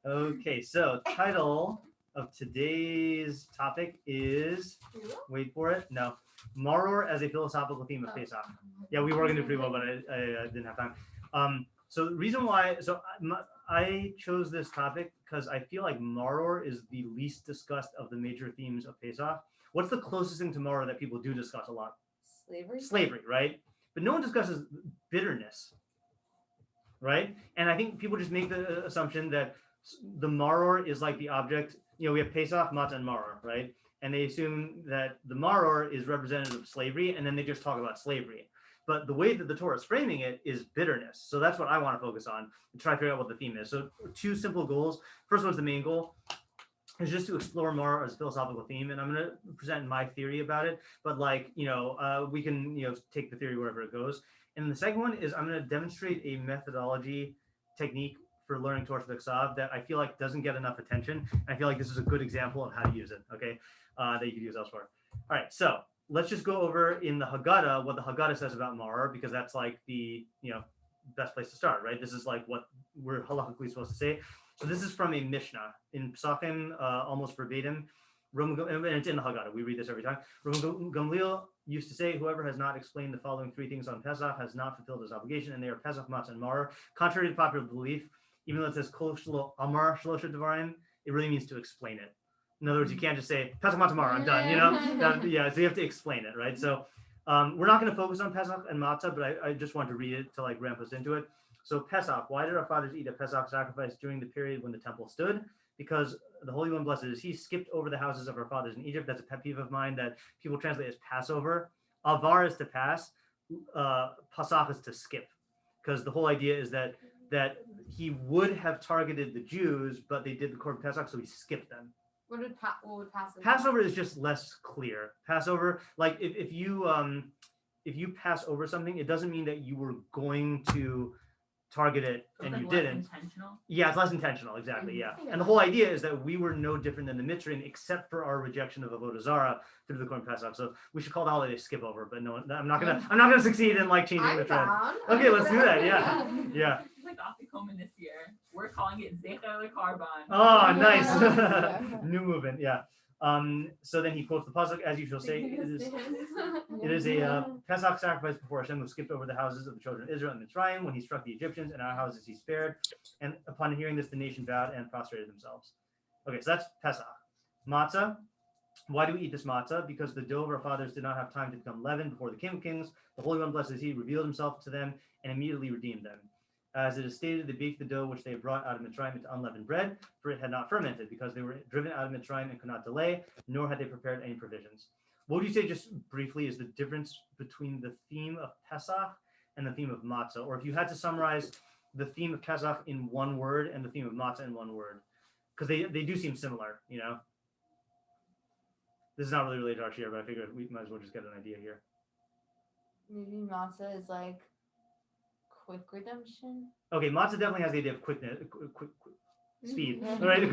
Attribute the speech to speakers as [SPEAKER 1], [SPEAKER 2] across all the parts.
[SPEAKER 1] Okay, so title of today's topic is, wait for it, no, Maror as a philosophical theme of Pesach. Yeah, we were going to do pretty well, but I didn't have time. So the reason why, I chose this topic because I feel like Maror is the least discussed of the major themes of Pesach. What's the closest thing to Maror that people do discuss a lot? Slavery, right? But no one discusses bitterness, right? And I think people just make the assumption that the Maror is like the object. You know, we have Pesach, Matzah, and Maror, right? And they assume that the Maror is representative of slavery, and then they just talk about slavery. But the way that the Torah is framing it is bitterness. So that's what I want to focus on and try to figure out what the theme is. So two simple goals. First one's the main goal, is just to explore Maror as a philosophical theme. And I'm going to present my theory about it. But we can, take the theory wherever it goes. And the second one is I'm going to demonstrate a methodology technique for learning Torah B'Ksav that I feel like doesn't get enough attention. And I feel like this is a good example of how to use it, okay, that you could use elsewhere. All right, so let's just go over in the Haggadah what the Haggadah says about Maror, because that's like the, best place to start, right? This is like what we're halakhically supposed to say. So this is from a Mishnah in Psachim, almost verbatim. And it's in the Haggadah. We read this every time. Gamliel used to say, whoever has not explained the following three things on Pesach has not fulfilled his obligation, and they are Pesach, Matzah, and Maror. Contrary to popular belief, even though it says Kol Shlo Amar Shlosha Devarim, it really means to explain it. In other words, you can't just say Pesach, Matzah, Maror, I'm done. So you have to explain it, right? So we're not going to focus on Pesach and Matzah, but I just want to read it to like ramp us into it. So Pesach, why did our fathers eat a Pesach sacrifice during the period when the temple stood? Because the Holy One, blessed is He, skipped over the houses of our fathers in Egypt. That's a pet peeve of mine that people translate as Passover. Avar is to pass. Pasach is to skip. Because the whole idea is that He would have targeted the Jews, but they did the Korban Pesach, so He skipped them. What would Passover is just less clear. Passover, like if you pass over something, it doesn't mean that you were going to target it and you didn't. Intentional? Yeah, it's less intentional, exactly. Yeah. And the whole idea is that we were no different than the Mitzrayim, except for our rejection of Avodah Zarah through the Korban Pesach. So we should call the holiday skip over, but no, I'm not gonna succeed in like changing the trend. Okay, let's do that. Yeah.
[SPEAKER 2] It's like Afikoman this year. We're calling it Zecher LeKarban.
[SPEAKER 1] Oh, nice. New movement. Yeah. So then he quotes the pasuk, as you shall say, it is a Pesach sacrifice before Hashem, who skipped over the houses of the children of Israel in Mitzrayim when He struck the Egyptians, and our houses He spared. And upon hearing this, the nation bowed and prostrated themselves. Okay, so that's Pesach. Matzah. Why do we eat this matzah? Because the dough of our fathers did not have time to become leavened before the King of Kings. The Holy One, blessed is He, revealed Himself to them and immediately redeemed them. As it is stated, they baked the dough which they brought out of Mitzrayim into unleavened bread, for it had not fermented, because they were driven out of Mitzrayim and could not delay, nor had they prepared any provisions. What would you say, just briefly, is the difference between the theme of Pesach and the theme of Matzah? Or if you had to summarize the theme of Pesach in one word and the theme of Matzah in one word, because they do seem similar, This is not really related to our shiur, but I figured we might as well just get an idea here.
[SPEAKER 3] Maybe Matzah is like quick redemption.
[SPEAKER 1] Okay, matzah definitely has the idea of quickness, quick speed, right?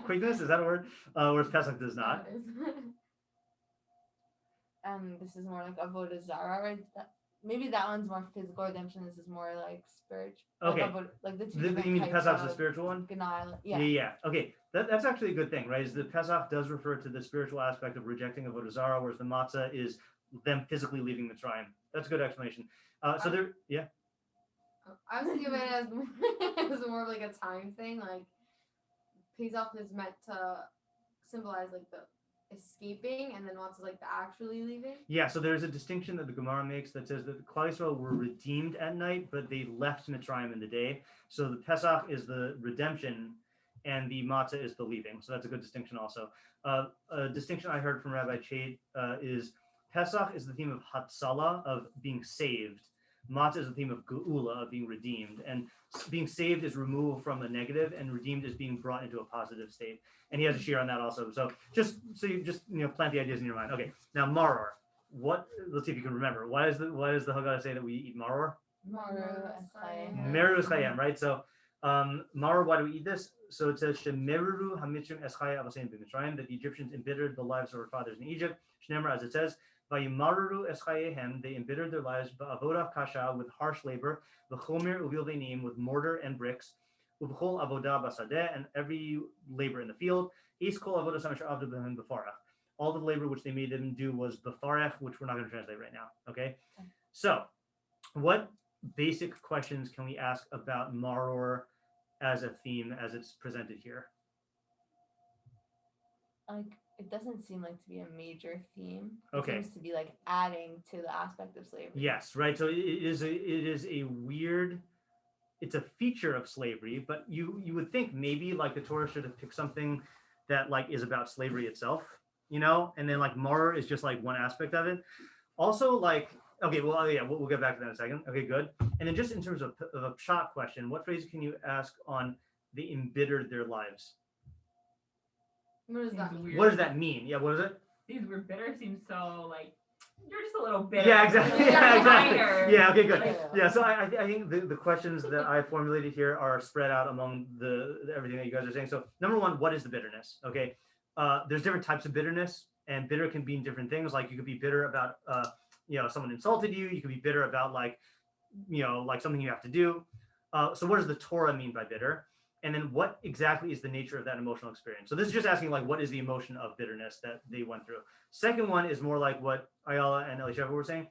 [SPEAKER 1] Quickness, is that a word? Whereas Pesach does not.
[SPEAKER 3] This is more like Avodah Zarah, right? Maybe that one's more physical redemption. This is more like spiritual.
[SPEAKER 1] Okay.
[SPEAKER 3] Like the two
[SPEAKER 1] You mean Pesach's the spiritual one? Yeah. Okay, that's actually a good thing, right? Is the Pesach does refer to the spiritual aspect of rejecting Avodah Zarah, whereas the matzah is them physically leaving Mitzrayim. That's a good explanation. I was
[SPEAKER 4] thinking of it as more of like a time thing. Like Pesach is meant to symbolize like the escaping, and then matzah is like the actually leaving. Yeah, so there's a distinction that the Gemara makes that says that the Klal Yisrael were redeemed at night, but they left Mitzrayim in the day. So the Pesach is the redemption, and the matzah is the leaving. So that's a good distinction also. A distinction I heard from Rabbi Chait is Pesach is the theme of Hatzalah, of being saved. Matzah is the theme of Geula, of being redeemed. And being saved is removal from a negative, and redeemed is being brought into a positive state. And he has a shiur on that also. So you plant the ideas in your mind. Okay, now Maror. Let's see if you can remember. Why does the Haggadah say that we eat Maror?
[SPEAKER 3] Maror Eschayim.
[SPEAKER 1] Meru Eschayim, right? So Maror, why do we eat this? So it says Shemeru Hamitzrim Eschayim Avasein b'Mitzrayim, that the Egyptians embittered the lives of our fathers in Egypt. Shneimar, as it says, Vayimaru Eschayehem, they embittered their lives ba'avodah kasha, with harsh labor, v'chomer uvilvenim, with mortar and bricks, ובכל עבודה בשדה, and every labor in the field. Is kol avodas asher avdu b'hem befarach. All the labor which they made them do was befarach, which we're not going to translate right now. Okay? So, what basic questions can we ask about Maror as a theme as it's presented here?
[SPEAKER 3] Like, it doesn't seem like to be a major theme.
[SPEAKER 1] Okay.
[SPEAKER 3] It seems to be like adding to the aspect of slavery.
[SPEAKER 1] Yes, right. So it is a weird, it's a feature of slavery, but you would think maybe like the Torah should have picked something that like is about slavery itself, you know, and then like Maror is just like one aspect of it. Also, like, okay, well, yeah, we'll get back to that in a second. Okay, good. And then just in terms of a shot question, what phrase can you ask on they embittered their lives?
[SPEAKER 4] What does that mean?
[SPEAKER 1] What does that mean? Yeah, what is it?
[SPEAKER 2] These were bitter seems so like you're just a little bitter.
[SPEAKER 1] Yeah, exactly.
[SPEAKER 2] Like,
[SPEAKER 1] Yeah, exactly.
[SPEAKER 2] minor.
[SPEAKER 1] Yeah, okay, good.
[SPEAKER 2] Like,
[SPEAKER 1] Yeah, so I think the questions that I formulated here are spread out among everything that you guys are saying. So number one, what is the bitterness? Okay, there's different types of bitterness, and bitter can mean different things. Like you could be bitter about someone insulted you. You could be bitter about like something you have to do. So what does the Torah mean by bitter? And then what exactly is the nature of that emotional experience? So this is just asking like, what is the emotion of bitterness that they went through? Second one is more like what Ayala and Elisheva were saying.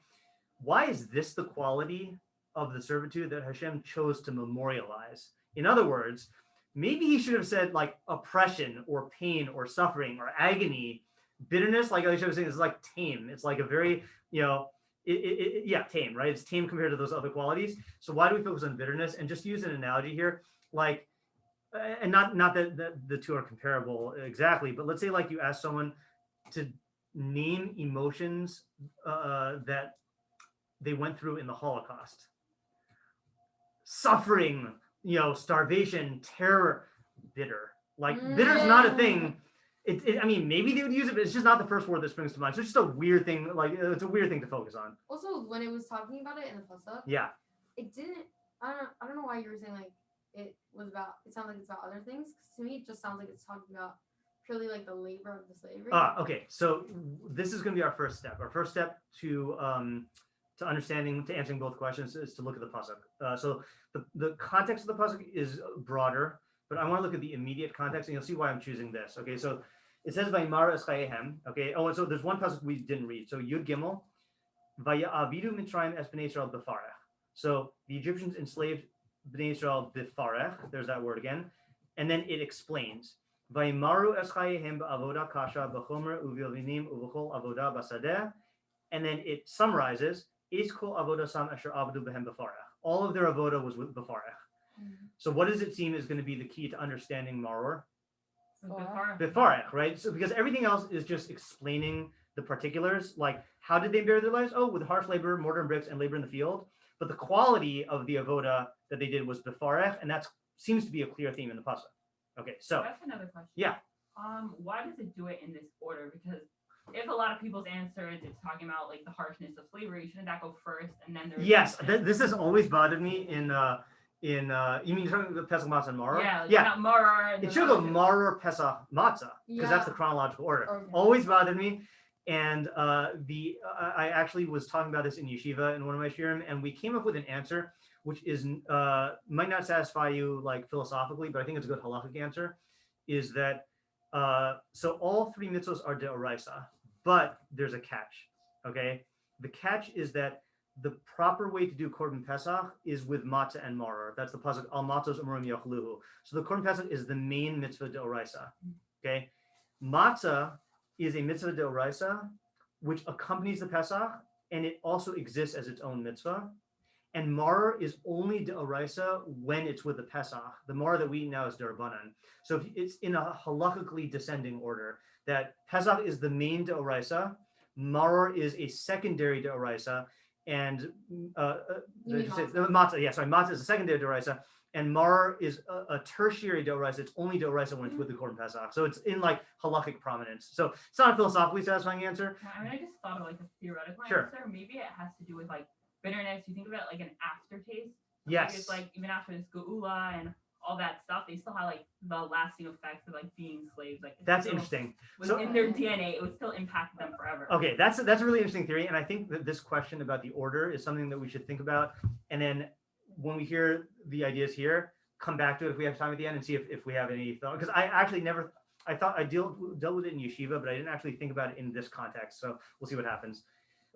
[SPEAKER 1] Why is this the quality of the servitude that Hashem chose to memorialize? In other words, maybe he should have said like oppression or pain or suffering or agony. Bitterness, like Elisheva was saying, is like tame. It's like a very, tame, right? It's tame compared to those other qualities. So why do we focus on bitterness? And just use an analogy here, like, and not that the two are comparable exactly, but let's say like you ask someone to name emotions that they went through in the Holocaust. Suffering, starvation, terror, bitter. Like bitter is not a thing. I mean, maybe they would use it, but it's just not the first word that springs to mind. So it's just a weird thing. Like it's a weird thing to focus on.
[SPEAKER 4] Also, when it was talking about it in the Pesach, it didn't. I don't know why you were saying like it sounds like it's about other things. Because to me, it just sounds like it's talking about purely like the labor of the slavery.
[SPEAKER 1] Okay. So this is going to be our first step. Our first step to answering both questions is to look at the pasuk. So the context of the pasuk is broader, but I want to look at the immediate context, and you'll see why I'm choosing this. Okay. So it says Vayimara es chayehem. Okay. Oh, and so there's one pasuk we didn't read. So Yud Gimel, Vaya'avidu Mitzrayim es bnei Yisrael befarech. So the Egyptians enslaved Bnei Yisrael bifarech, there's that word again, and then it explains Vayimaru es chayehem ba'avoda kasha b'chomer uvilvinim uv'chol avoda basadeh, and then it summarizes is kol avoda sam asher avdu b'hem befarech. All of their avoda was with befarech. So what does it seem is going to be the key to understanding Maror? Befarech, right? So because everything else is just explaining the particulars, like how did they bear their lives? Oh, with harsh labor, mortar and bricks, and labor in the field. But the quality of the avoda that they did was befarech, and that seems to be a clear theme in the pasuk. Okay, so
[SPEAKER 2] that's another question.
[SPEAKER 1] Yeah.
[SPEAKER 2] Why does it do it in this order? Because if a lot of people's answers, it's talking about like the harshness of slavery, shouldn't that go first and then there's
[SPEAKER 1] this has always bothered me in you mean you're talking about Pesach Matzah and Maror?
[SPEAKER 2] Yeah. Maror.
[SPEAKER 1] It should go Maror Pesach Matzah because that's the chronological order. Okay. Always bothered me. And I actually was talking about this in yeshiva in one of my shiurim, and we came up with an answer which is might not satisfy you like philosophically, but I think it's a good halachic answer. Is that so all three mitzvos are deoraisa, but there's a catch. Okay, the catch is that the proper way to do korban pesach is with matzah and maror. That's the pasuk al matzos umurim yachluhu. So the korban pesach is the main mitzvah deoraisa. Okay, matzah is a mitzvah deoraisa, which accompanies the Pesach, and it also exists as its own mitzvah. And Maror is only deoraisa when it's with the Pesach. The Maror that we eat now is derabanan. So if it's in a halachically descending order, that Pesach is the main deoraisa, Maror is a secondary deoraisa, and matzah is a secondary deoraisa, and Maror is a tertiary deoraisa. It's only deoraisa when it's with the korban pesach. So it's in like halachic prominence. So it's not a philosophically satisfying answer.
[SPEAKER 2] I mean, I just thought of like a theoretical
[SPEAKER 1] Sure.
[SPEAKER 2] answer. Maybe it has to do with like bitterness. You think about it like an aftertaste.
[SPEAKER 1] Yes.
[SPEAKER 2] Like, it's like even after this geula and all that stuff, they still have like the lasting effects of like being slaves. Like
[SPEAKER 1] that's interesting.
[SPEAKER 2] So in their DNA, it would still impact them forever.
[SPEAKER 1] Okay, that's a really interesting theory, and I think that this question about the order is something that we should think about. And then when we hear the ideas here, come back to it if we have time at the end and see if we have any thought. Because I actually never, I thought I dealt with it in yeshiva, but I didn't actually think about it in this context. So we'll see what happens.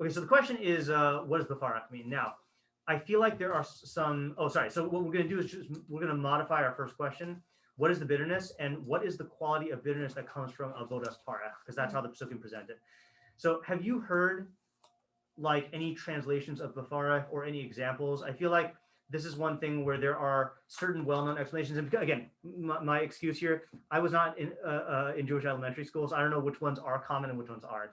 [SPEAKER 1] Okay, so the question is, what does befarach mean? Now, I feel like there are some, so what we're going to do is we're going to modify our first question. What is the bitterness, and what is the quality of bitterness that comes from avodas parach? Because that's how the psukim present it. So have you heard like any translations of befarach or any examples? I feel like this is one thing where there are certain well-known explanations. And again, my excuse here, I was not in Jewish elementary school, so I don't know which ones are common and which ones aren't.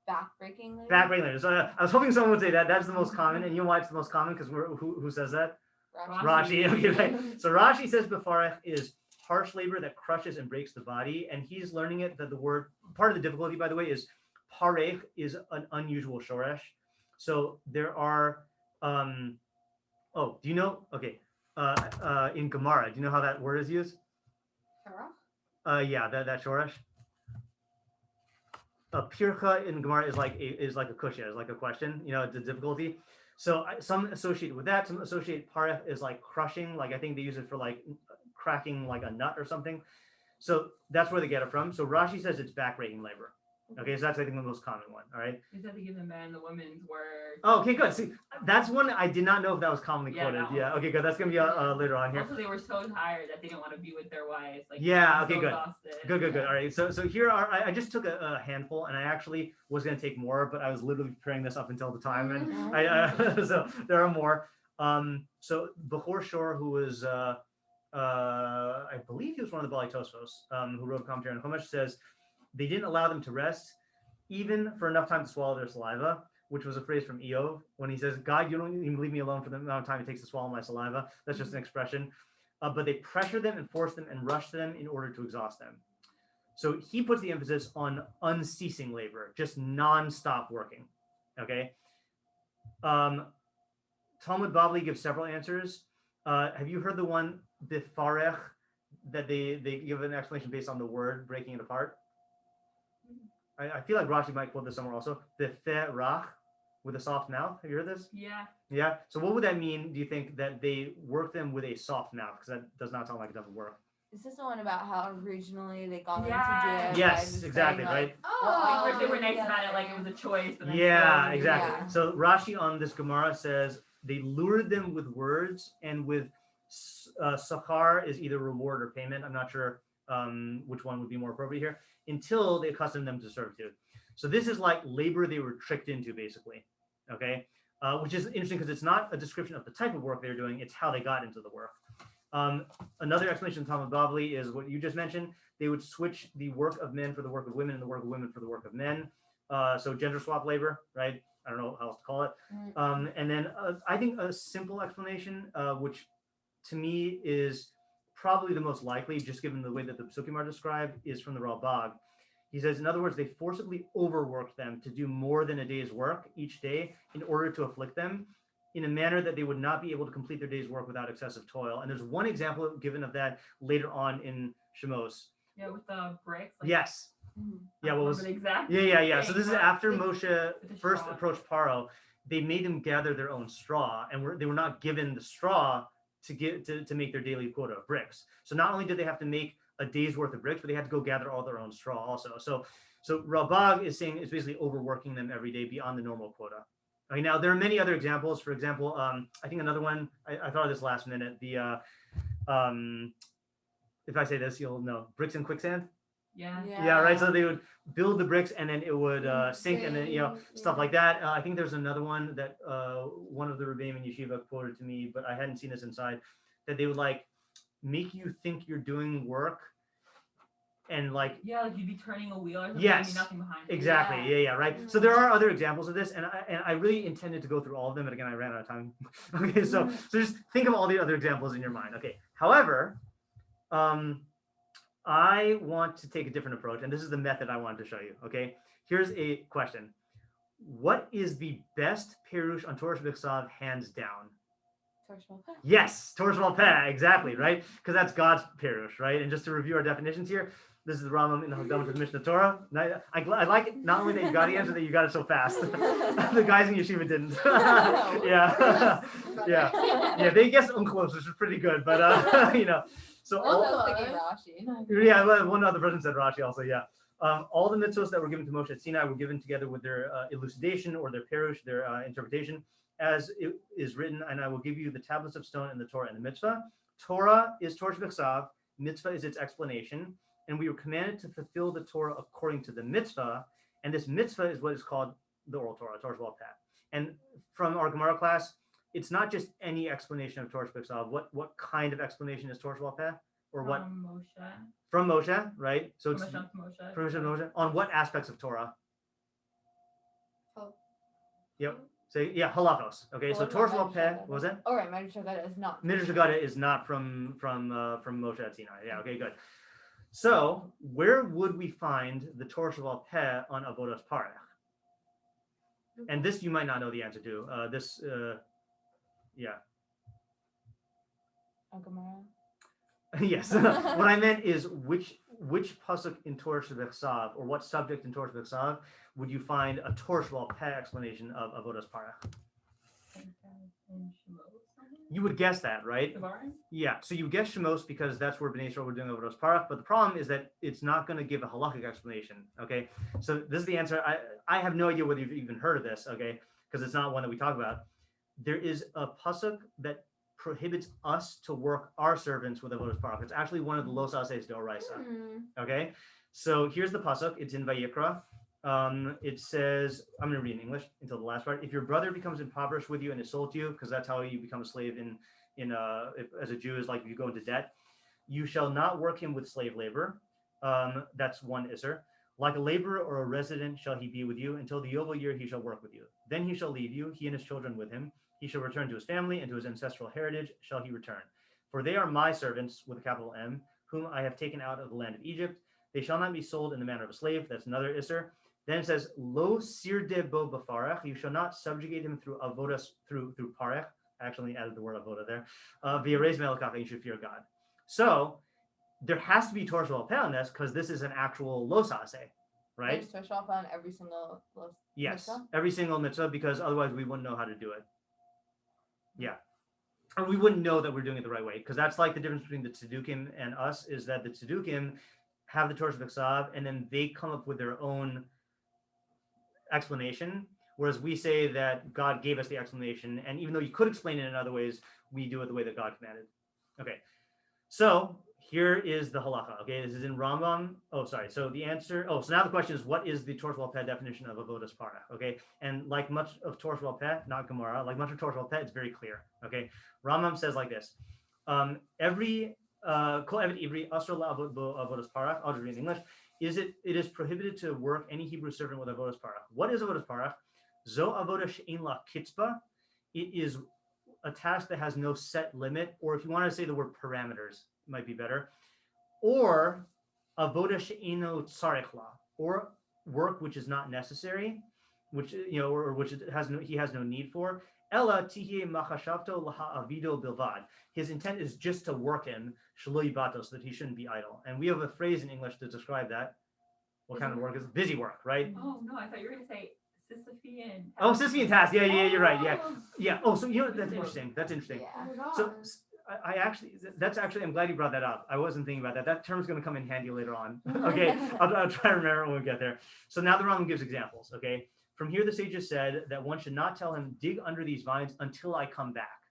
[SPEAKER 3] Backbreaking labor.
[SPEAKER 1] Backbreaking labor. So I was hoping someone would say that. That's the most common. And you know why it's the most common? Because who says that? Rashi. Okay, right. So Rashi says befarach is harsh labor that crushes and breaks the body. And he's learning it that the word, part of the difficulty, by the way, is parech is an unusual shoresh. So there are, do you know? Okay. In Gemara, do you know how that word is used? Yeah, that shoresh. Pircha in Gemara is like a kushya, is like a question, you know, the difficulty. So some associate with that, some associate parech is like crushing, like I think they use it for like cracking like a nut or something. So that's where they get it from. So Rashi says it's backbreaking labor. Okay, so that's I think the most common one. All right.
[SPEAKER 2] Is that to give the man the woman's word?
[SPEAKER 1] Oh, okay, good. See, that's one I did not know if that was commonly quoted. Yeah. Okay, good. That's gonna be later on here.
[SPEAKER 2] Also, they were so tired that they didn't want to be with their wives. Like
[SPEAKER 1] yeah. Okay.
[SPEAKER 2] So
[SPEAKER 1] Good.
[SPEAKER 2] Exhausted.
[SPEAKER 1] Good. All right. So here are I just took a handful, and I actually was gonna take more, but I was literally preparing this up until the time, and so there are more. So Bekor Shor, who was I believe he was one of the Bali Tosfos, who wrote a commentary on Chumash, says they didn't allow them to rest even for enough time to swallow their saliva, which was a phrase from Eov when he says, God, you don't even leave me alone for the amount of time it takes to swallow my saliva. That's just an expression. But they pressured them and forced them and rushed them in order to exhaust them. So he puts the emphasis on unceasing labor, just non-stop working. Okay. Talmud Bavli gives several answers. Have you heard the one, befarech, that they give an explanation based on the word breaking it apart? I feel like Rashi might quote this somewhere also. Befarach, with a soft mouth. Have you heard this?
[SPEAKER 2] Yeah.
[SPEAKER 1] Yeah. So what would that mean, do you think, that they work them with a soft mouth? Because that does not sound like it doesn't work.
[SPEAKER 3] Is this the one about how originally they got them to do it?
[SPEAKER 1] Yes, exactly, right?
[SPEAKER 2] Like first they were nice about it, like it was a choice. But then
[SPEAKER 1] yeah, exactly.
[SPEAKER 3] Yeah.
[SPEAKER 1] So Rashi on this Gemara says they lured them with words and with sachar is either reward or payment. I'm not sure which one would be more appropriate here, until they accustomed them to servitude. So this is like labor they were tricked into, basically. Okay, which is interesting because it's not a description of the type of work they're doing; it's how they got into the work. Another explanation of Talmud Bavli is what you just mentioned. They would switch the work of men for the work of women, and the work of women for the work of men. So gender swap labor, right? I don't know how else to call it. And then I think a simple explanation, which to me is probably the most likely, just given the way that the psukim are described, is from the Ralbag. He says, in other words, they forcibly overworked them to do more than a day's work each day in order to afflict them in a manner that they would not be able to complete their day's work without excessive toil. And there's one example given of that later on in Shemos.
[SPEAKER 2] Yeah, with the bricks. Like,
[SPEAKER 1] yes. Yeah, what was
[SPEAKER 2] exactly?
[SPEAKER 1] Yeah. So this is after Moshe first approached Paro. They made them gather their own straw, and they were not given the straw to make their daily quota of bricks. So not only did they have to make a day's worth of bricks, but they had to go gather all their own straw also. So Ralbag is saying it's basically overworking them every day beyond the normal quota. Okay, now there are many other examples. For example, I think another one, I thought of this last minute, the if I say this, you'll know, bricks and quicksand. Yeah, right. So they would build the bricks and then it would sink, and then stuff like that. I think there's another one that one of the Rebbeim in Yeshiva quoted to me, but I hadn't seen this inside, that they would like make you think you're doing work, and like
[SPEAKER 2] like you'd be turning a wheel or something,
[SPEAKER 1] yes,
[SPEAKER 2] nothing behind it.
[SPEAKER 1] exactly. Yeah, right. So there are other examples of this, and I really intended to go through all of them, but again I ran out of time. Okay, so just think of all the other examples in your mind. Okay, however, I want to take a different approach, and this is the method I wanted to show you. Okay, here's a question: what is the best perush on Torah Shebiksav hands down? Yes, Torah Sheba'al Peh, exactly, right? Because that's God's perush, right? And just to review our definitions here, this is the Rambam in the Hagdama to the Mishnah Torah. I like it not only that you got the answer, that you got it so fast. The guys in yeshiva didn't. yeah, they guessed unclose, which is pretty good, but So one other person said Rashi also. Yeah, all the mitzvahs that were given to Moshe at Sinai were given together with their elucidation or their perush, their interpretation, as it is written. And I will give you the tablets of stone and the Torah and the mitzvah. Torah is Torah Shebechsav. Mitzvah is its explanation. And we were commanded to fulfill the Torah according to the mitzvah. And this mitzvah is what is called the oral Torah, Torah Sheba'al Peh. And from our Gemara class, it's not just any explanation of Torah Shebechsav. What kind of explanation is Torah Sheba'al Peh? Or what? From Moshe, right? So it's from Moshe. On what aspects of Torah? Yep. So yeah, halachos. Okay, so Torah Sheba'al Peh, what was it?
[SPEAKER 3] All right, Midrash Agada is not.
[SPEAKER 1] Midrash Agada is not from Moshe at Sinai. Yeah, okay, good. So where would we find the Torah Sheba'al Peh on Avodas Parach? And this you might not know the answer to. Yes. What I meant is which pasuk in Torah Shebechsav, or what subject in Torah Shebechsav would you find a Torah Sheba'al Peh explanation of Avodas Parach? You would guess that, right? Yeah. So you guess Shemos because that's where Bnei Yisrael were doing Avodas Parach. But the problem is that it's not going to give a halachic explanation. Okay. So this is the answer. I have no idea whether you've even heard of this. Okay, because it's not one that we talk about. There is a pasuk that prohibits us to work our servants with Avodas Parach. It's actually one of the Los Ases D'Oraisa. Okay. So here's the pasuk. It's in Vayikra. It says, I'm going to read in English until the last part. If your brother becomes impoverished with you and is sold to you, because that's how you become a slave as a Jew, is like if you go into debt, you shall not work him with slave labor. That's one isser. Like a laborer or a resident shall he be with you until the Yovel year he shall work with you. Then he shall leave you, he and his children with him. He shall return to his family and to his ancestral heritage shall he return. For they are my servants, with a capital M, whom I have taken out of the land of Egypt. They shall not be sold in the manner of a slave. That's another isser. Then it says, Lo sirde bo b'farach. You shall not subjugate him through avodas, through parech. I actually added the word avoda there. V'yarez melekach, you should fear God. So there has to be Torah Sheba'al Peh on this because this is an actual los ase, right?
[SPEAKER 3] There's Torah Sheba'al Peh on every single
[SPEAKER 1] mitzvah? Every single mitzvah, because otherwise we wouldn't know how to do it. Yeah. Or we wouldn't know that we're doing it the right way, because that's like the difference between the Tzedukim and us, is that the Tzedukim have the Torah Shebechsav and then they come up with their own explanation, whereas we say that God gave us the explanation, and even though you could explain it in other ways, we do it the way that God commanded. Okay, so here is the halacha. Okay, this is in Rambam. So the answer. So now the question is, what is the Torah Sheba'al Peh definition of avodas parach? Okay, and like much of Torah Sheba'al Peh, not Gemara, like much of Torah Sheba'al Peh, it's very clear. Okay, Rambam says like this: every kol eved ivri asur la'avod bo avodas parach. I'll just read in English. It is prohibited to work any Hebrew servant with avodas parach. What is avodas parach? Zo avoda she'in la kitzba. It is a task that has no set limit, or if you want to say the word parameters, might be better. Or avoda she'ino tzarech la, or work which is not necessary, which or which he has no need for. Ella tihye machashavto laha'avido bilvad. His intent is just to work him, shelo yibato, so that he shouldn't be idle. And we have a phrase in English to describe that. What kind of work is busy work, right?
[SPEAKER 2] Oh no, I thought you were going to say Sisyphean.
[SPEAKER 1] Oh, Sisyphean task. Yeah, you're right. Yeah. Oh, so that's interesting. That's interesting.
[SPEAKER 3] Yeah.
[SPEAKER 1] So I'm glad you brought that up. I wasn't thinking about that. That term's going to come in handy later on. Okay, I'll try to remember when we get there. So now the Rambam gives examples. Okay, from here the sages said that one should not tell him, dig under these vines until I come back.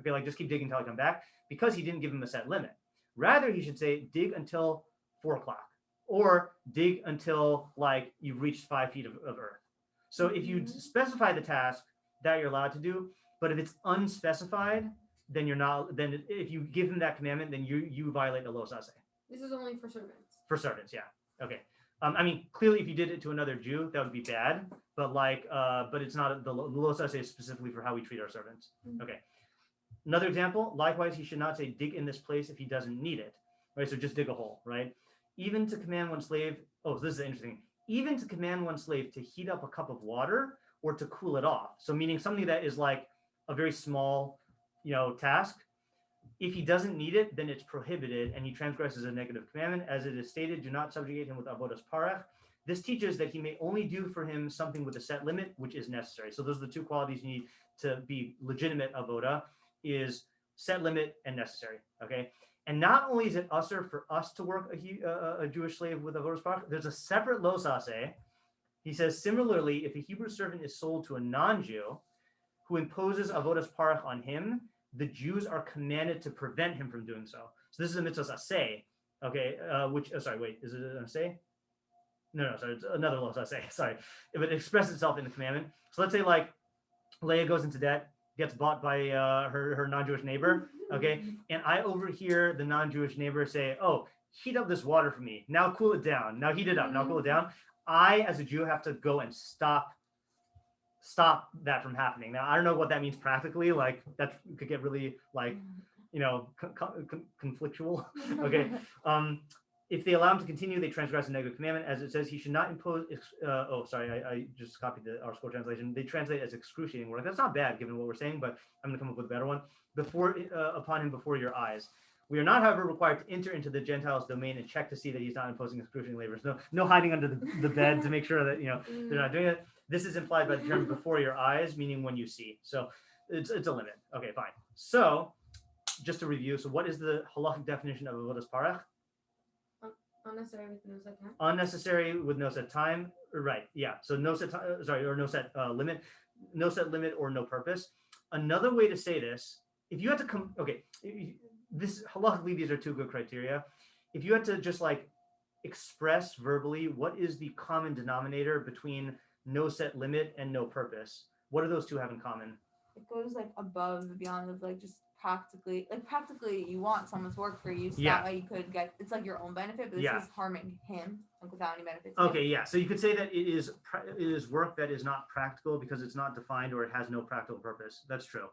[SPEAKER 1] Okay, like just keep digging until I come back, because he didn't give him a set limit. Rather, he should say, dig until 4 o'clock, or dig until like you've reached 5 feet of earth. So if you specify the task that you're allowed to do, but if it's unspecified, then you're not. Then if you give him that commandment, then you violate the los ase.
[SPEAKER 4] This is only for servants.
[SPEAKER 1] For servants, yeah. Okay. I mean, clearly, if you did it to another Jew, that would be bad. But but it's not. The los ase is specifically for how we treat our servants. Okay. Another example. Likewise, he should not say, "Dig in this place" if he doesn't need it. Right. So just dig a hole. Right. Even to command one slave. Oh, this is interesting. Even to command one slave to heat up a cup of water or to cool it off. So meaning something that is like a very small task. If he doesn't need it, then it's prohibited, and he transgresses a negative commandment. As it is stated, do not subjugate him with avodas parach. This teaches that he may only do for him something with a set limit, which is necessary. So those are the two qualities you need to be legitimate avoda, is set limit and necessary. Okay. And not only is it usher for us to work a Jewish slave with avodas parach, there's a separate los aseh. He says, similarly, if a Hebrew servant is sold to a non-Jew who imposes avodas parach on him, the Jews are commanded to prevent him from doing so. So this is a mitzvah aseh, okay, is it an aseh? No, sorry, it's another los aseh, sorry. If it expresses itself in the commandment. So let's say like Leah goes into debt, gets bought by her non-Jewish neighbor, okay, and I overhear the non-Jewish neighbor say, oh, heat up this water for me, now cool it down, now heat it up, now cool it down. I, as a Jew, have to go and stop that from happening. Now, I don't know what that means practically, like that could get really like, conflictual, okay. If they allow him to continue, they transgress a negative commandment. As it says, he should not impose. I just copied our school translation. They translate as excruciating work. That's not bad given what we're saying, but I'm going to come up with a better one. Upon him before your eyes. We are not, however, required to enter into the Gentiles' domain and check to see that he's not imposing excruciating labors. No hiding under the bed to make sure that they're not doing it. This is implied by the term "before your eyes," meaning when you see. So it's a limit. Okay, fine. So just to review, so what is the halachic definition of avodas parach?
[SPEAKER 4] Unnecessary with no set time.
[SPEAKER 1] Unnecessary with no set time. Right. Yeah. So no set time. Or no set limit. No set limit or no purpose. Another way to say this, if you had to come, okay, this halachically, these are two good criteria. If you had to just like express verbally what is the common denominator between no set limit and no purpose, what do those two have in common?
[SPEAKER 3] It goes like above and beyond of like just practically you want someone's work for you, so
[SPEAKER 1] Yeah.
[SPEAKER 3] that way you could get, it's like your own benefit, but this
[SPEAKER 1] Yeah.
[SPEAKER 3] is harming him like without any benefits.
[SPEAKER 1] Okay, yeah. So you could say that it is work that is not practical because it's not defined or it has no practical purpose. That's true.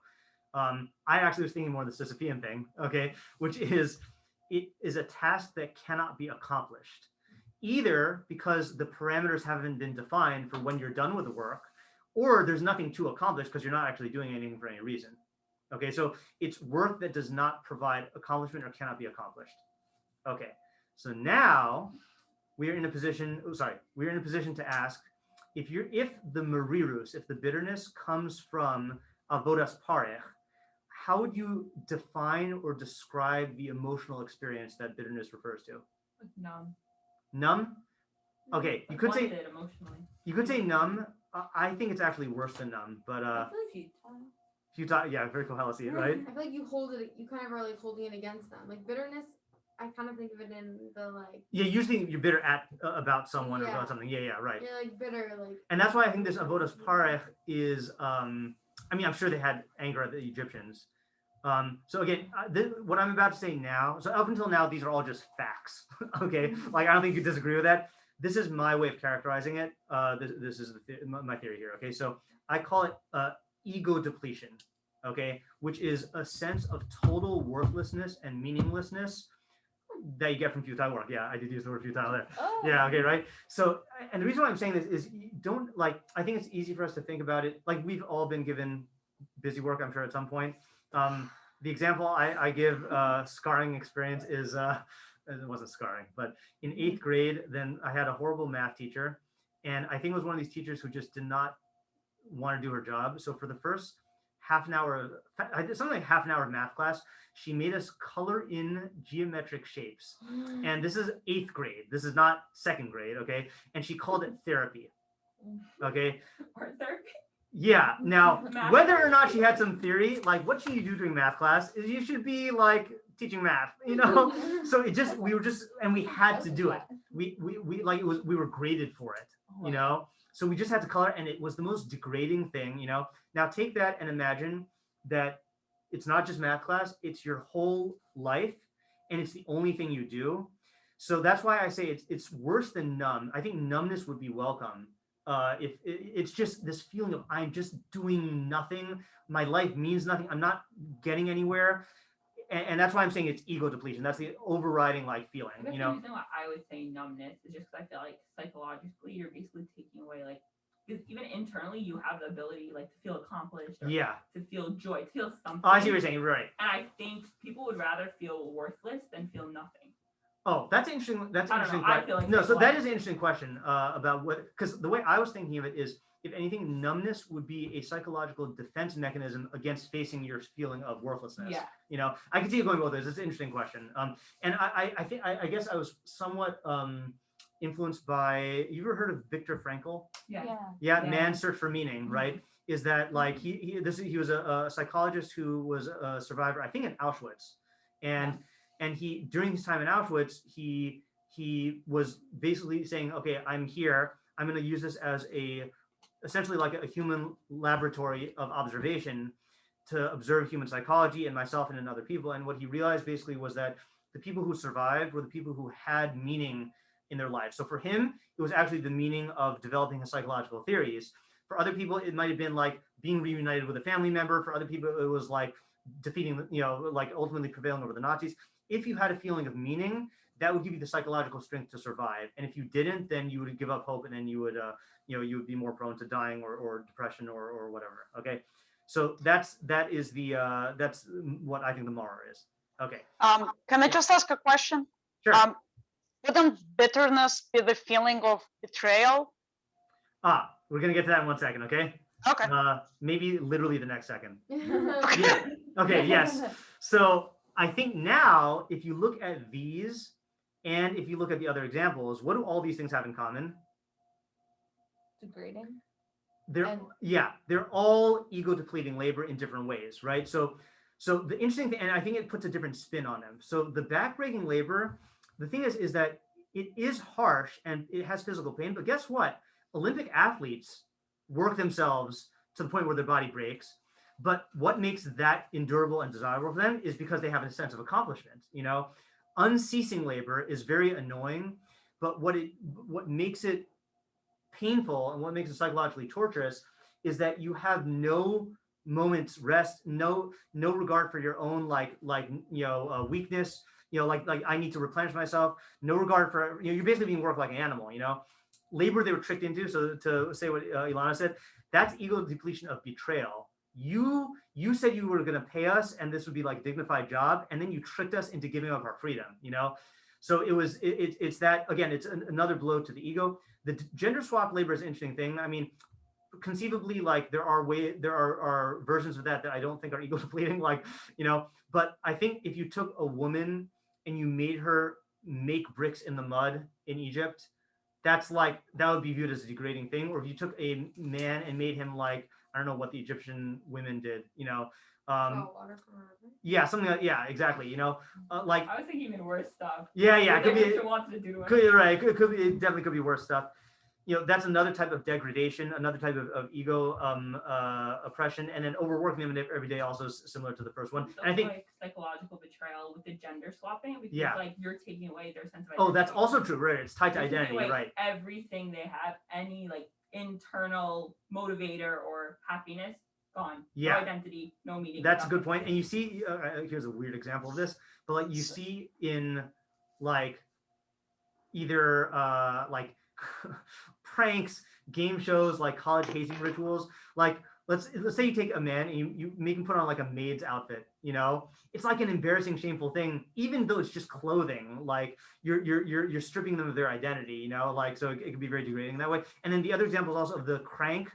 [SPEAKER 1] I actually was thinking more of the Sisyphean thing, okay, which is it is a task that cannot be accomplished, either because the parameters haven't been defined for when you're done with the work, or there's nothing to accomplish because you're not actually doing anything for any reason. Okay, so it's work that does not provide accomplishment or cannot be accomplished. Okay, so now we are in a position to ask if the marirus, if the bitterness comes from avodas parach, how would you define or describe the emotional experience that bitterness refers to?
[SPEAKER 2] Like numb.
[SPEAKER 1] Numb? Okay, you could say
[SPEAKER 2] emotionally.
[SPEAKER 1] You could say numb. I think it's actually worse than numb, but futile. Yeah, very Kohelesi, right?
[SPEAKER 4] I feel like you kind of are like holding it against them. Like bitterness, I kind of think of it in the like. Yeah,
[SPEAKER 1] usually you're bitter at about someone or about something. Yeah, right.
[SPEAKER 4] You're like bitter, like.
[SPEAKER 1] And that's why I think this avodas parach is. I mean, I'm sure they had anger at the Egyptians. So again, what I'm about to say now. So up until now, these are all just facts. Okay, like I don't think you disagree with that. This is my way of characterizing it. This is my theory here. Okay, so I call it ego depletion. Okay, which is a sense of total worthlessness and meaninglessness that you get from futile work. Yeah, I did use the word futile there. Oh. Yeah, okay, right. So, and the reason why I'm saying this is don't like. I think it's easy for us to think about it. Like we've all been given busy work, I'm sure, at some point. The example I give scarring experience is. It wasn't scarring, but in 8th grade, then I had a horrible math teacher. And I think it was one of these teachers who just did not want to do her job. So for the first half an hour, I did something like half an hour of math class. She made us color in geometric shapes. And this is 8th grade. This is not 2nd grade. Okay. And she called it therapy. Okay.
[SPEAKER 2] Art therapy?
[SPEAKER 1] Yeah. Now, whether or not she had some theory, like what should you do during math class is you should be like teaching math, so we had to do it. We were graded for it, so we just had to color, and it was the most degrading thing, Now take that and imagine that it's not just math class, it's your whole life, and it's the only thing you do. So that's why I say it's worse than numb. I think numbness would be welcome. If it's just this feeling of I'm just doing nothing, my life means nothing, I'm not getting anywhere. And that's why I'm saying it's ego depletion. That's the overriding feeling.
[SPEAKER 2] The reason why I would say numbness is just because I feel like psychologically you're basically taking away because even internally you have the ability like to feel accomplished or
[SPEAKER 1] Yeah.
[SPEAKER 2] to feel joy, to feel something.
[SPEAKER 1] Oh, I see what you're saying. Right.
[SPEAKER 2] And I think people would rather feel worthless than feel nothing.
[SPEAKER 1] Oh, that's interesting. That's an interesting
[SPEAKER 2] I
[SPEAKER 1] question.
[SPEAKER 2] feel like
[SPEAKER 1] No, so
[SPEAKER 2] why.
[SPEAKER 1] that is an interesting question about what, because the way I was thinking of it is, if anything, numbness would be a psychological defense mechanism against facing your feeling of worthlessness.
[SPEAKER 2] Yeah.
[SPEAKER 1] You know, I can see it going both ways. It's an interesting question. And I think I guess I was somewhat influenced by. You ever heard of Viktor Frankl? Yeah. Man's Search for Meaning, right? Is that like he was a psychologist who was a survivor, I think, in Auschwitz, and he during his time in Auschwitz he was basically saying, okay, I'm here. I'm going to use this as essentially like a human laboratory of observation to observe human psychology and myself and in other people. And what he realized basically was that the people who survived were the people who had meaning in their lives. So for him, it was actually the meaning of developing his psychological theories. For other people, it might have been like being reunited with a family member. For other people, it was like defeating, like ultimately prevailing over the Nazis. If you had a feeling of meaning, that would give you the psychological strength to survive. And if you didn't, then you would give up hope, and then you would, you would be more prone to dying or depression or whatever. Okay, so that's what I think the Maror is. Okay.
[SPEAKER 5] Can I just ask a question?
[SPEAKER 1] Sure.
[SPEAKER 5] Wouldn't bitterness be the feeling of betrayal?
[SPEAKER 1] We're gonna get to that in 1 second. Okay.
[SPEAKER 5] Okay.
[SPEAKER 1] Maybe literally the next second. Yeah. Okay. Yes. So I think now, if you look at these, and if you look at the other examples, what do all these things have in common?
[SPEAKER 3] Degrading.
[SPEAKER 1] They're all ego depleting labor in different ways, right? So the interesting thing, and I think it puts a different spin on them. So the backbreaking labor, the thing is that it is harsh and it has physical pain, but guess what? Olympic athletes work themselves to the point where their body breaks. But what makes that endurable and desirable for them is because they have a sense of accomplishment. Unceasing labor is very annoying, but what makes it painful and what makes it psychologically torturous is that you have no moment's rest, no regard for your own weakness. Like I need to replenish myself. No regard for you're basically being worked like an animal. Labor they were tricked into. So to say what Ilana said, that's ego depletion of betrayal. You said you were going to pay us and this would be like a dignified job, and then you tricked us into giving up our freedom. So it's that, again, it's another blow to the ego. The gender swap labor is an interesting thing. I mean, conceivably, like there are versions of that I don't think are ego depleting, but I think if you took a woman and you made her make bricks in the mud in Egypt, that would be viewed as a degrading thing. Or if you took a man and made him I don't know what the Egyptian women did,
[SPEAKER 4] water from a river.
[SPEAKER 1] Yeah, something like, yeah, exactly.
[SPEAKER 2] I was thinking even worse stuff.
[SPEAKER 1] Yeah, it could be.
[SPEAKER 2] Wanted to do
[SPEAKER 1] Right, it definitely could be worse stuff. That's another type of degradation, another type of ego oppression, and then overworking them every day also is similar to the first one.
[SPEAKER 2] So
[SPEAKER 1] and I think
[SPEAKER 2] psychological betrayal with the gender swapping, because you're taking away their sense of identity.
[SPEAKER 1] Oh, that's also true, right? It's tied to
[SPEAKER 2] You're
[SPEAKER 1] identity, right?
[SPEAKER 2] Everything they have, any internal motivator or happiness, gone.
[SPEAKER 1] Yeah.
[SPEAKER 2] No identity, no meaning.
[SPEAKER 1] That's a good point. And you see, here's a weird example of this, but you see in either pranks, game shows, like college hazing rituals. Let's say you take a man and you make him put on a maid's outfit. It's like an embarrassing, shameful thing, even though it's just clothing. You're stripping them of their identity. So it can be very degrading that way. And then the other example is also of the crank,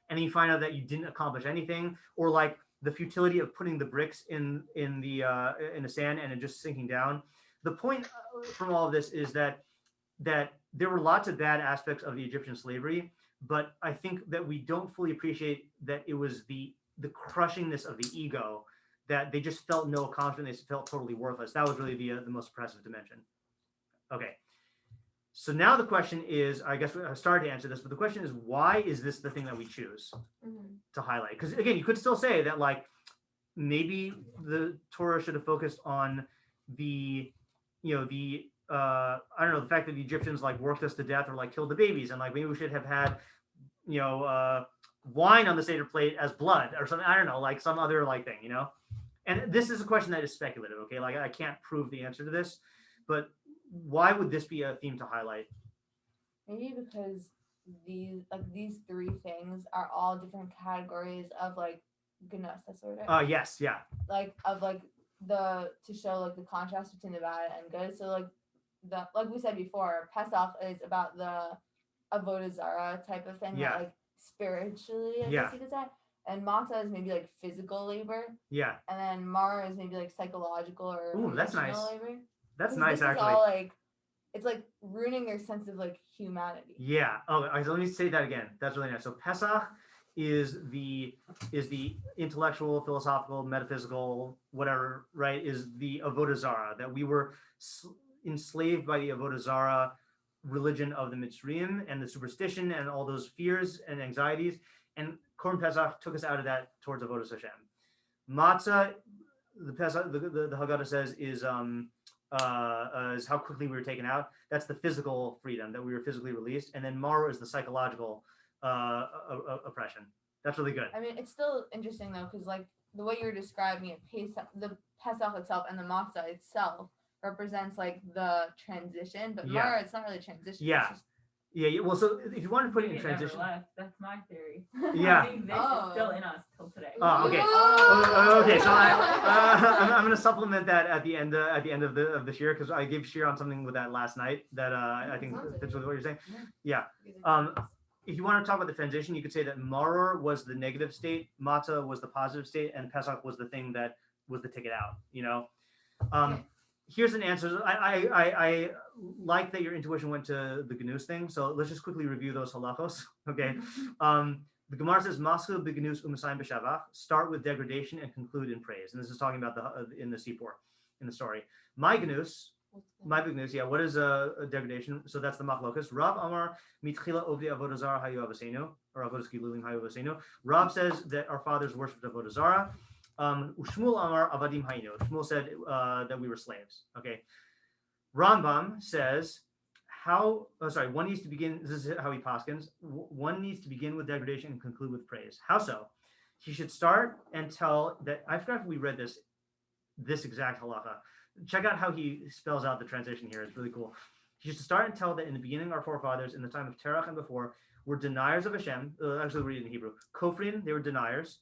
[SPEAKER 1] and then you find out that you didn't accomplish anything, or the futility of putting the bricks in the sand and it just sinking down. The point from all of this is that there were lots of bad aspects of the Egyptian slavery, but I think that we don't fully appreciate that it was the crushingness of the ego, that they just felt no accomplishment, they felt totally worthless. That was really the most oppressive dimension. Okay. So now the question is, I guess I started to answer this, but the question is, why is this the thing that we choose to highlight? Because again, you could still say that maybe the Torah should have focused on the I don't know, the fact that the Egyptians worked us to death or killed the babies, and maybe we should have had wine on the Seder plate as blood or something. I don't know, some other thing, And this is a question that is speculative. Okay, I can't prove the answer to this, but why would this be a theme to highlight?
[SPEAKER 3] Maybe because these three things are all different categories of like gnus, that's what it is.
[SPEAKER 1] Yes, yeah.
[SPEAKER 3] Like of like to show like the contrast between the bad and good. So like we said before, Pesach is about the avodah zarah type of thing,
[SPEAKER 1] Yeah.
[SPEAKER 3] that, like spiritually, I guess you could say. And matzah is maybe like physical labor.
[SPEAKER 1] Yeah.
[SPEAKER 3] And then Maror is maybe like psychological or
[SPEAKER 1] Ooh, that's nice.
[SPEAKER 3] labor.
[SPEAKER 1] That's
[SPEAKER 3] 'Cause
[SPEAKER 1] nice,
[SPEAKER 3] this
[SPEAKER 1] actually.
[SPEAKER 3] Is all like, it's like ruining your sense of like humanity.
[SPEAKER 1] Yeah. Oh, let me say that again. That's really nice. So Pesach is the intellectual, philosophical, metaphysical, whatever, right? Is the avodah zarah, that we were enslaved by the avodah zarah religion of the Mitzrayim and the superstition and all those fears and anxieties. And Korban Pesach took us out of that towards avodah Hashem. Matzah, the Pesach, the Haggadah says is how quickly we were taken out. That's the physical freedom, that we were physically released. And then Maror is the psychological oppression. That's really good.
[SPEAKER 3] I mean, it's still interesting though, because like the way you're describing it, the Pesach itself and the matzah itself represents like the transition, but
[SPEAKER 1] Yeah.
[SPEAKER 3] Maror, it's not really a transition.
[SPEAKER 1] Yeah.
[SPEAKER 3] It's just,
[SPEAKER 1] Yeah. Well, so if you want to put it in
[SPEAKER 2] It never
[SPEAKER 1] transition,
[SPEAKER 2] left. That's my theory.
[SPEAKER 1] Yeah.
[SPEAKER 2] I think this is still in us till today.
[SPEAKER 1] Oh, okay.
[SPEAKER 3] Oh.
[SPEAKER 1] Okay, so I'm going to supplement that at the end of the shiur, because I gave shiur on something with that last night that I think fits with what you're saying. Yeah. If you want to talk about the transition, you could say that Maror was the negative state, Matzah was the positive state, and Pesach was the thing that was the ticket out. You know. Here's an answer. I like that your intuition went to the gnus thing. So let's just quickly review those halachos. Okay. The Gemara says, "Masku b'gnus u'masayim b'shavach." Start with degradation and conclude in praise. And this is talking about in the Sipur, in the story. My gnus, yeah. What is a degradation? So that's the machlokas. Rav Amar mitchila ovdi avodah zarah hayu avasenu, or avodas gilulim hayu avasenu. Rav says that our fathers worshipped avodah zarah. Shmuel Amar Avadim Hayinu. Shmuel said that we were slaves. Okay. Rambam says one needs to begin. This is how he paskins. One needs to begin with degradation and conclude with praise. How so? He should start and tell that. I forgot if we read this exact halacha. Check out how he spells out the transition here. It's really cool. He should start and tell that in the beginning, our forefathers, in the time of Terach and before, were deniers of Hashem. Actually, read it in Hebrew. Kofrin, they were deniers.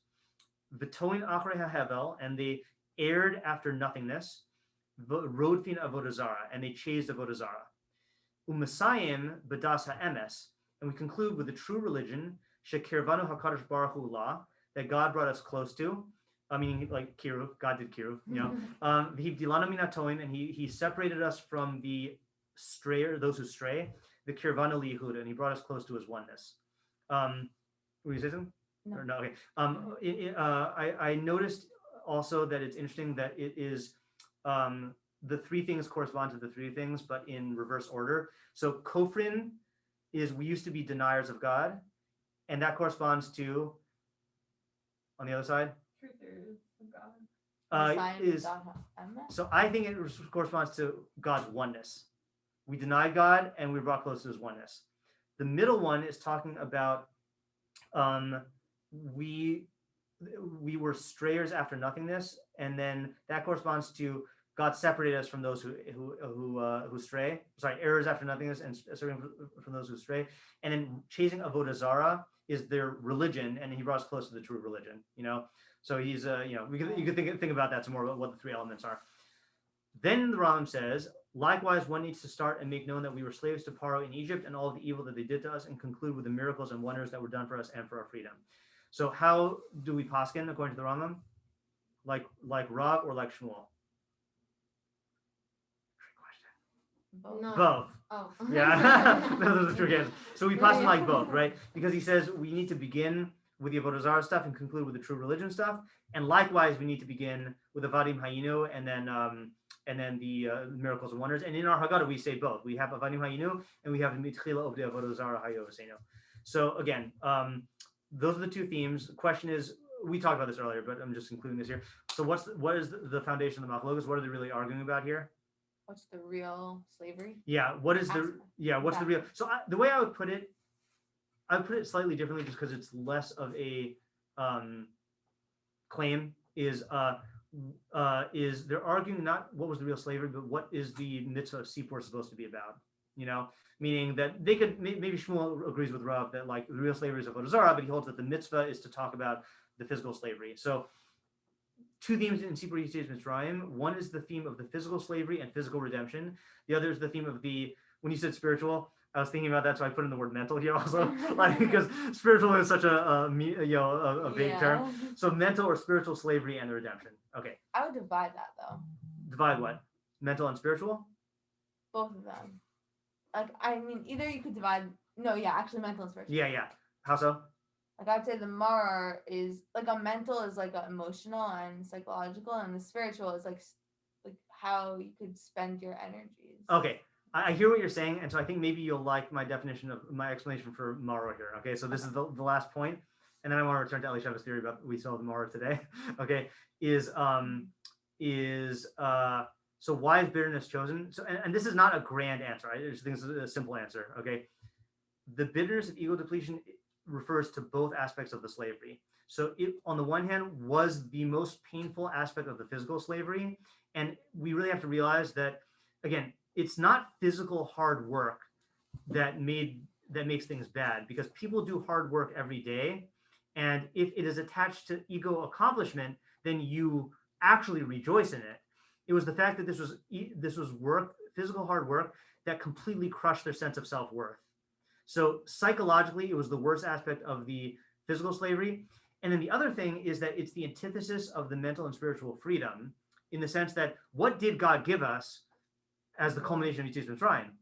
[SPEAKER 1] V'toin achrei hahevel, and they erred after nothingness. Rodfin avodah zarah, and they chased avodah zarah. U'masayim b'das ha'emes, and we conclude with the true religion, shekirvanu hakadosh baruch hu la, that God brought us close to. Meaning like kiruv, God did kiruv, you know. V'hivdilanu min hatoim, and he separated us from the those who stray. The kirvanu liyehuda, and he brought us close to his oneness. Were you saying something? No. Okay. I noticed also that it's interesting that it is the three things correspond to the three things, but in reverse order. So kofrin is we used to be deniers of God, and that corresponds to on the other side. So I think it corresponds to God's oneness. We denied God and we brought close to his oneness. The middle one is talking about we were strayers after nothingness, and then that corresponds to God separated us from those who stray. Sorry, errors after nothingness and separating from those who stray. And then chasing avodah zarah is their religion, and he brought us close to the true religion. You know, so he's you could think about that some more about what the three elements are. Then the Rambam says, likewise, one needs to start and make known that we were slaves to Paro in Egypt and all of the evil that they did to us, and conclude with the miracles and wonders that were done for us and for our freedom. So how do we paskin according to the Rambam? Like Rav or like Shmuel?
[SPEAKER 4] No.
[SPEAKER 1] Both.
[SPEAKER 4] Oh.
[SPEAKER 1] Yeah. Those are the trick answers. So we paskin like both, right? Because he says we need to begin with the avodah zarah stuff and conclude with the true religion stuff, and likewise we need to begin with avadim hayinu and then the miracles and wonders. And in our Haggadah we say both. We have avadim hayinu and we have mitchila of the avodah zarah hayu avasenu. So again, those are the two themes. The question is, we talked about this earlier, but I'm just including this here. So what is the foundation of the machlokas? What are they really arguing about here?
[SPEAKER 3] What's the real slavery?
[SPEAKER 1] Yeah. What's the real? So the way I would put it slightly differently, just because it's less of a claim. Is they're arguing not what was the real slavery, but what is the mitzvah of Sipur supposed to be about? Meaning that they could, maybe Shmuel agrees with Rav that like the real slavery is avodah zarah, but he holds that the mitzvah is to talk about the physical slavery. So two themes in Sipur Yetzias Mitzrayim. One is the theme of the physical slavery and physical redemption. The other is the theme of when you said spiritual, I was thinking about that, so I put in the word mental here also, because spiritual is such a vague term. So mental or spiritual slavery and the redemption. Okay.
[SPEAKER 3] I would divide that though.
[SPEAKER 1] Divide what? Mental and spiritual?
[SPEAKER 3] Both of them. Like, I mean, either you could divide. No, yeah, actually, mental and spiritual.
[SPEAKER 1] Yeah. How so?
[SPEAKER 3] Like, I'd say the maror is like a mental is like a emotional and psychological, and the spiritual is like how you could spend your energies.
[SPEAKER 1] Okay. I hear what you're saying, and so I think maybe you'll like my definition of my explanation for Maror here. Okay, so this is the last point, and then I want to return to Elisha's theory about we saw the Maror today. Okay, so why is bitterness chosen? So and this is not a grand answer. I just think this is a simple answer. Okay, the bitterness of ego depletion refers to both aspects of the slavery. So it, on the one hand, was the most painful aspect of the physical slavery, and we really have to realize that, again, it's not physical hard work that makes things bad, because people do hard work every day, and if it is attached to ego accomplishment, then you actually rejoice in it. It was the fact that this was work, physical hard work, that completely crushed their sense of self-worth. So psychologically, it was the worst aspect of the physical slavery. And then the other thing is that it's the antithesis of the mental and spiritual freedom, in the sense that what did God give us as the culmination of Yetzias Mitzrayim?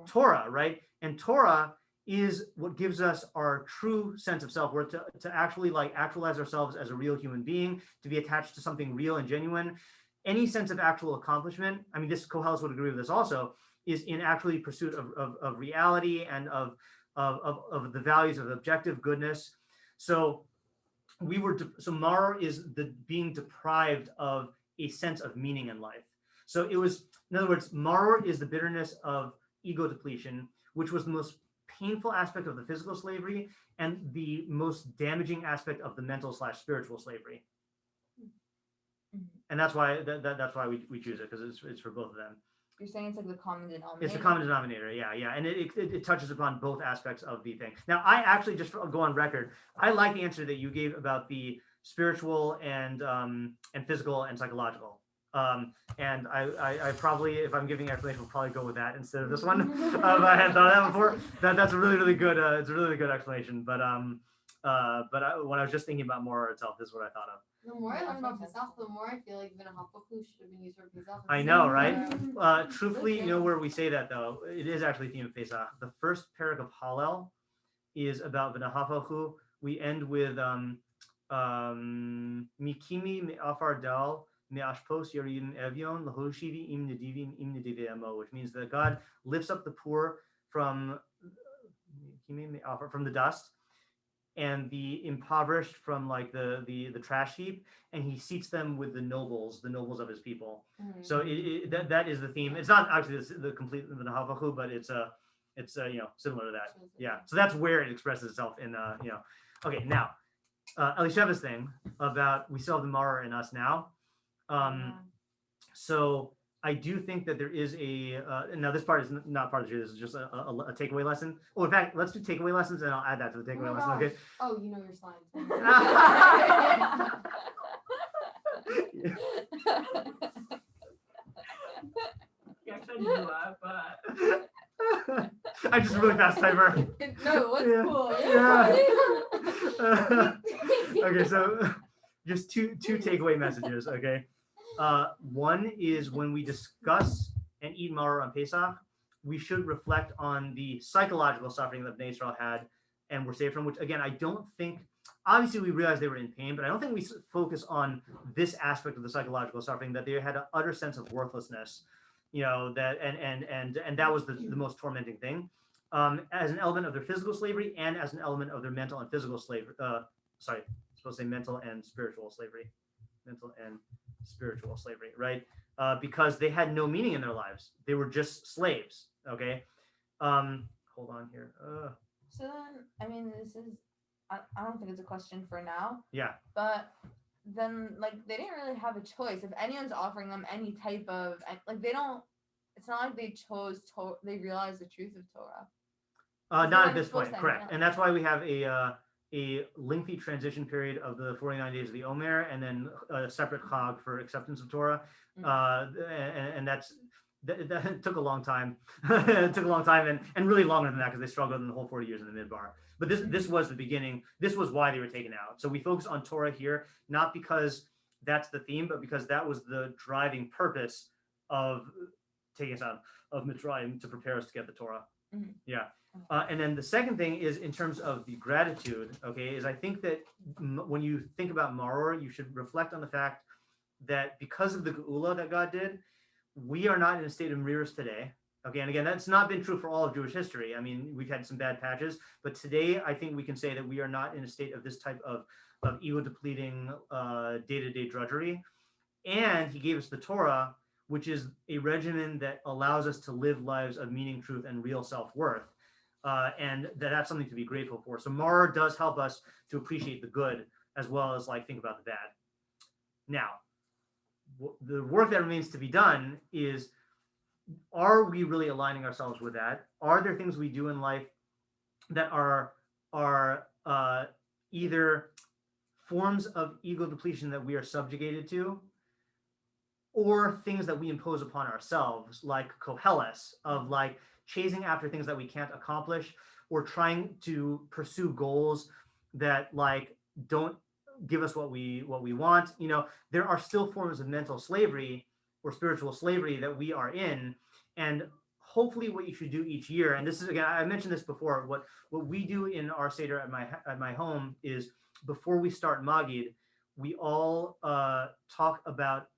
[SPEAKER 1] Torah, right? And Torah is what gives us our true sense of self-worth, to actually like actualize ourselves as a real human being, to be attached to something real and genuine. Any sense of actual accomplishment, I mean, this Koheles would agree with this also, is in actually pursuit of reality and of the values of objective goodness. So Maror is the being deprived of a sense of meaning in life. So it was, in other words, Maror is the bitterness of ego depletion, which was the most painful aspect of the physical slavery and the most damaging aspect of the mental/spiritual slavery. And that's why we choose it, because it's for both of them.
[SPEAKER 3] You're saying it's like the common denominator?
[SPEAKER 1] It's the common denominator, yeah. And it touches upon both aspects of the thing. Now, I actually, just go on record, I like the answer that you gave about the spiritual and physical and psychological. And I probably, if I'm giving explanation, will probably go with that instead of this one. I hadn't thought of that before. That's a really good. It's a really good explanation. But when I was just thinking about Maror itself, this is what I thought of.
[SPEAKER 4] The more I learn about Pesach, the more I feel like even a hapaku should have been used for Pesach.
[SPEAKER 1] I know, right? Truthfully, you know where we say that though? It is actually the theme of Pesach. The first parak of Hallel is about v'nahapachu. We end with mikimi me'afar dal me'ashpos yarim evyon lahoshivi im nedivim im nedivemo, which means that God lifts up the poor from the dust, and the impoverished from like the trash heap, and he seats them with the nobles of his people. Mm-hmm. So that is the theme. It's not actually the complete the Nahavachu, but it's similar to that. Yeah. So that's where it expresses itself in Okay, now Elisha's thing about we still have the Maror in us now. So I do think that there is now this part is not part of the, this is just a takeaway lesson. Oh, in fact, let's do takeaway lessons and I'll add that to the takeaway lesson. Okay.
[SPEAKER 4] Oh, you know your slides.
[SPEAKER 2] You actually knew that, but
[SPEAKER 1] I'm just a really fast typer.
[SPEAKER 3] No, what's cool?
[SPEAKER 1] Yeah. Okay, so just two takeaway messages. Okay. One is when we discuss and eat Maror on Pesach, we should reflect on the psychological suffering that Bnei Israel had and were saved from, which again, I don't think, obviously we realize they were in pain, but I don't think we focus on this aspect of the psychological suffering, that they had an utter sense of worthlessness, that, and that was the most tormenting thing, as an element of their physical slavery and as an element of their mental and physical slavery, supposed to say mental and spiritual slavery, right? Because they had no meaning in their lives. They were just slaves. Okay. Hold on here.
[SPEAKER 3] So then, I mean, this is, I don't think it's a question for now.
[SPEAKER 1] Yeah.
[SPEAKER 3] But then, like, they didn't really have a choice. If anyone's offering them any type of, like, they don't, it's not like they chose they realized the truth of Torah.
[SPEAKER 1] Not at this point, correct. And that's why we have a lengthy transition period of the 49 days of the Omer, and then a separate Chag for acceptance of Torah. And that took a long time. It took a long time, and really longer than that, because they struggled in the whole 40 years in the Midbar. But this was the beginning. This was why they were taken out. So we focus on Torah here, not because that's the theme, but because that was the driving purpose of taking us out of Mitzrayim to prepare us to get the Torah. Yeah. And then the second thing is in terms of the gratitude, okay, is I think that when you think about Maror, you should reflect on the fact that because of the Geula that God did, we are not in a state of Merirus today. Okay, and again, that's not been true for all of Jewish history. I mean, we've had some bad patches, but today I think we can say that we are not in a state of this type of ego-depleting day-to-day drudgery. And he gave us the Torah, which is a regimen that allows us to live lives of meaning, truth, and real self-worth. And that's something to be grateful for. So Maror does help us to appreciate the good as well as like think about the bad. Now, the work that remains to be done is, are we really aligning ourselves with that? Are there things we do in life that are either forms of ego depletion that we are subjugated to, or things that we impose upon ourselves, like koheles, of like chasing after things that we can't accomplish, or trying to pursue goals that like don't give us what we want. You know, there are still forms of mental slavery or spiritual slavery that we are in. And hopefully what you should do each year, and this is, again, I mentioned this before, what we do in our Seder at my home is before we start Magid, we all talk about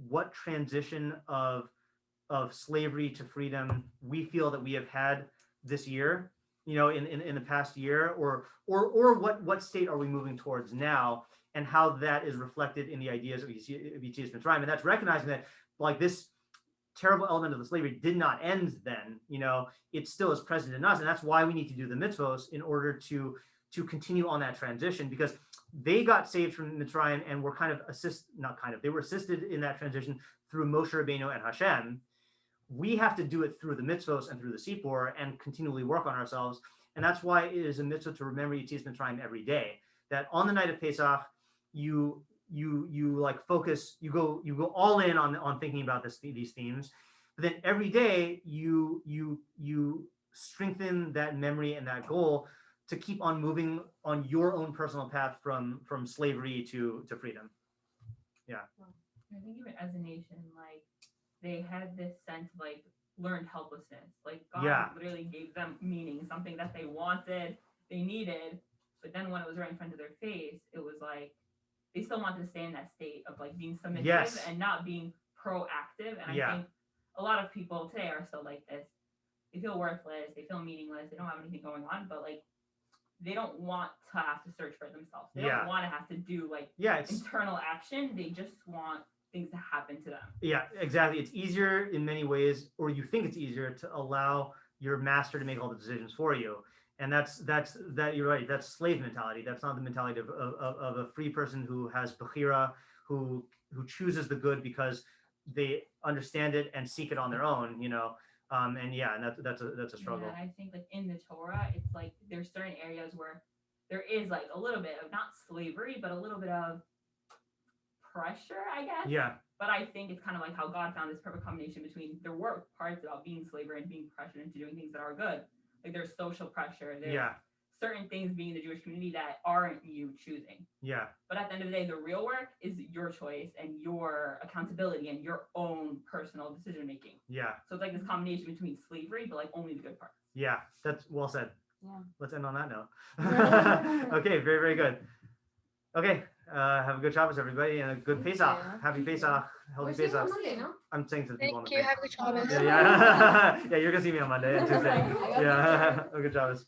[SPEAKER 1] what transition of slavery to freedom we feel that we have had this year, you know, in the past year, or what state are we moving towards now, and how that is reflected in the ideas of Yetzias Mitzrayim. And that's recognizing that like this terrible element of the slavery did not end then, you know, it still is present in us. And that's why we need to do the mitzvos in order to continue on that transition, because they got saved from Mitzrayim and were they were assisted in that transition through Moshe Rabbeinu and Hashem. We have to do it through the mitzvos and through the sipur and continually work on ourselves. And that's why it is a mitzvah to remember Yetzias Mitzrayim every day, that on the night of Pesach, you like focus, you go all in on thinking about these themes, but then every day you strengthen that memory and that goal to keep on moving on your own personal path from slavery to freedom. Yeah.
[SPEAKER 2] I think even as a nation, like they had this sense of like learned helplessness. Like God literally gave them meaning, something that they wanted, they needed, but then when it was right in front of their face, it was like they still wanted to stay in that state of like being submissive and not being proactive. And I think a lot of people today are still like this. They feel worthless, they feel meaningless, they don't have anything going on, but like they don't want to have to search for themselves. They don't want to have to do like internal action. They just want things to happen to them. Yeah,
[SPEAKER 1] exactly. It's easier in many ways, or you think it's easier to allow your master to make all the decisions for you. And that's you're right. That's slave mentality. That's not the mentality of a free person who has bechira, who chooses the good because they understand it and seek it on their own. You know, and that's a struggle.
[SPEAKER 2] Yeah, and I think like in the Torah, it's like there's certain areas where there is like a little bit of not slavery, but a little bit of pressure, I guess.
[SPEAKER 1] Yeah.
[SPEAKER 2] But I think it's kind of like how God found this perfect combination between there were parts about being slavery and being pressured into doing things that are good. Like there's social pressure, there's certain things being in the Jewish community that aren't you choosing.
[SPEAKER 1] Yeah.
[SPEAKER 2] But at the end of the day, the real work is your choice and your accountability and your own personal decision making.
[SPEAKER 1] Yeah.
[SPEAKER 2] So it's like this combination between slavery, but like only the good parts.
[SPEAKER 1] Yeah, that's well said.
[SPEAKER 3] Yeah.
[SPEAKER 1] Let's end on that note. Okay, very, very good. Okay, have a good Shabbos, everybody, and a good Pesach. Happy Pesach. Healthy Pesach.
[SPEAKER 4] Monday, no?
[SPEAKER 1] I'm saying to the people on the
[SPEAKER 5] Thank you. Have a good Shabbos.
[SPEAKER 1] Yeah, you're gonna see me on Monday and Tuesday. Yeah, have a good Shabbos.